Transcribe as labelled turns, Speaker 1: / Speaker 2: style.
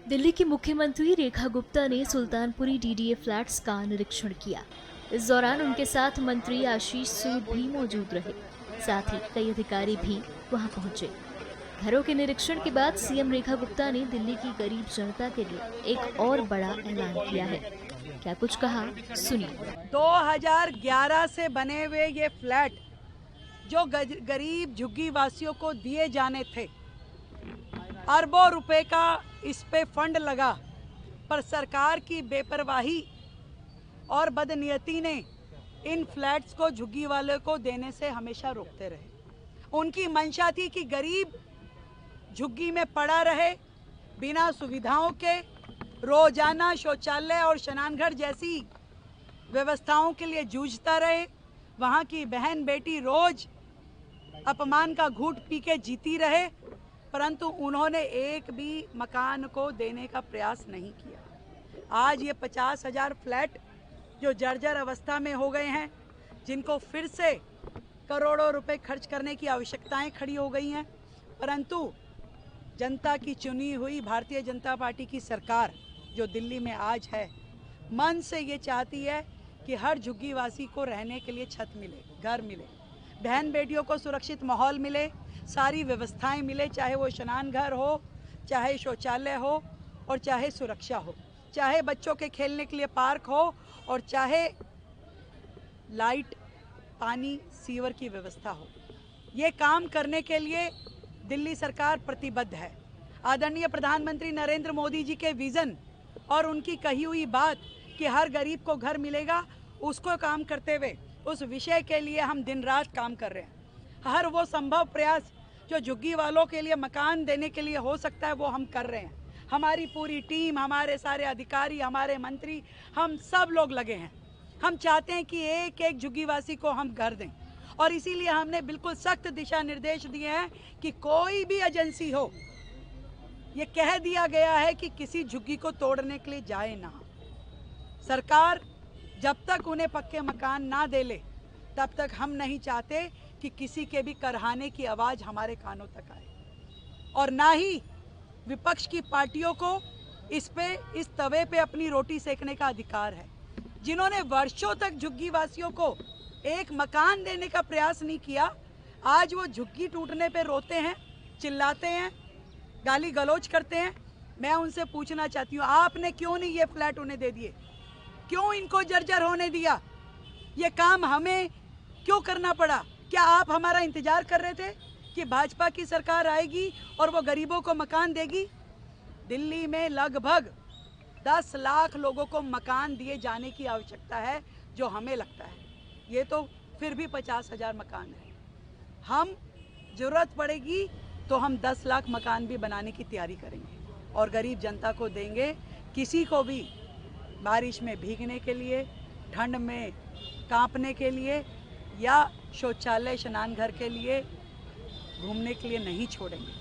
Speaker 1: दिल्ली की मुख्यमंत्री रेखा गुप्ता ने सुल्तानपुरी डीडीए फ्लैट्स का निरीक्षण किया। इस दौरान उनके साथ मंत्री आशीष सूद भी मौजूद रहे। साथ ही कई अधिकारी भी वहां पहुंचे। घरों के निरीक्षण के बाद सीएम रेखा गुप्ता ने दिल्ली की गरीब जनता के लिए एक और बड़ा ऐलान किया है। क्या कुछ कहा, सुनिए।
Speaker 2: 2011 से बने हुए ये फ्लैट जो गरीब झुग्गी वासियों को दिए जाने थे, अरबों रुपए का इस पे फंड लगा, पर सरकार की बेपरवाही और बदनीयती ने इन फ्लैट्स को झुग्गी वालों को देने से हमेशा रोकते रहे। उनकी मंशा थी कि गरीब झुग्गी में पड़ा रहे, बिना सुविधाओं के, रोजाना शौचालय और स्नानघर जैसी व्यवस्थाओं के लिए जूझता रहे। वहाँ की बहन बेटी रोज अपमान का घूंट पी के जीती रहे, परंतु उन्होंने एक भी मकान को देने का प्रयास नहीं किया। आज ये 50,000 फ्लैट जो जर्जर अवस्था में हो गए हैं, जिनको फिर से करोड़ों रुपए खर्च करने की आवश्यकताएं खड़ी हो गई हैं, परंतु जनता की चुनी हुई भारतीय जनता पार्टी की सरकार जो दिल्ली में आज है, मन से ये चाहती है कि हर झुग्गीवासी को रहने के लिए छत मिले, घर मिले, बहन बेटियों को सुरक्षित माहौल मिले, सारी व्यवस्थाएं मिले, चाहे वो स्नान घर हो, चाहे शौचालय हो और चाहे सुरक्षा हो, चाहे बच्चों के खेलने के लिए पार्क हो और चाहे लाइट, पानी, सीवर की व्यवस्था हो। ये काम करने के लिए दिल्ली सरकार प्रतिबद्ध है। आदरणीय प्रधानमंत्री नरेंद्र मोदी जी के विजन और उनकी कही हुई बात कि हर गरीब को घर मिलेगा, उसको काम करते हुए उस विषय के लिए हम दिन रात काम कर रहे हैं। हर वो संभव प्रयास जो झुग्गी वालों के लिए मकान देने के लिए हो सकता है, वो हम कर रहे हैं। हमारी पूरी टीम, हमारे सारे अधिकारी, हमारे मंत्री, हम सब लोग लगे हैं। हम चाहते हैं कि एक एक झुग्गीवासी को हम घर दें, और इसीलिए हमने बिल्कुल सख्त दिशा निर्देश दिए हैं कि कोई भी एजेंसी हो, ये कह दिया गया है कि किसी झुग्गी को तोड़ने के लिए जाए ना। सरकार जब तक उन्हें पक्के मकान ना दे ले, तब तक हम नहीं चाहते कि किसी के भी करहाने की आवाज़ हमारे कानों तक आए, और ना ही विपक्ष की पार्टियों को इस तवे पे अपनी रोटी सेकने का अधिकार है। जिन्होंने वर्षों तक झुग्गी वासियों को एक मकान देने का प्रयास नहीं किया, आज वो झुग्गी टूटने पे रोते हैं, चिल्लाते हैं, गाली गलौज करते हैं। मैं उनसे पूछना चाहती हूँ, आपने क्यों नहीं ये फ्लैट उन्हें दे दिए? क्यों इनको जर्जर होने दिया? ये काम हमें क्यों करना पड़ा? क्या आप हमारा इंतजार कर रहे थे कि भाजपा की सरकार आएगी और वो गरीबों को मकान देगी? दिल्ली में लगभग 10 लाख लोगों को मकान दिए जाने की आवश्यकता है, जो हमें लगता है ये तो फिर भी 50,000 मकान है। हम जरूरत पड़ेगी तो हम 10 लाख मकान भी बनाने की तैयारी करेंगे और गरीब जनता को देंगे। किसी को भी बारिश में भीगने के लिए, ठंड में कांपने के लिए या शौचालय, स्नान घर के लिए घूमने के लिए नहीं छोड़ेंगे।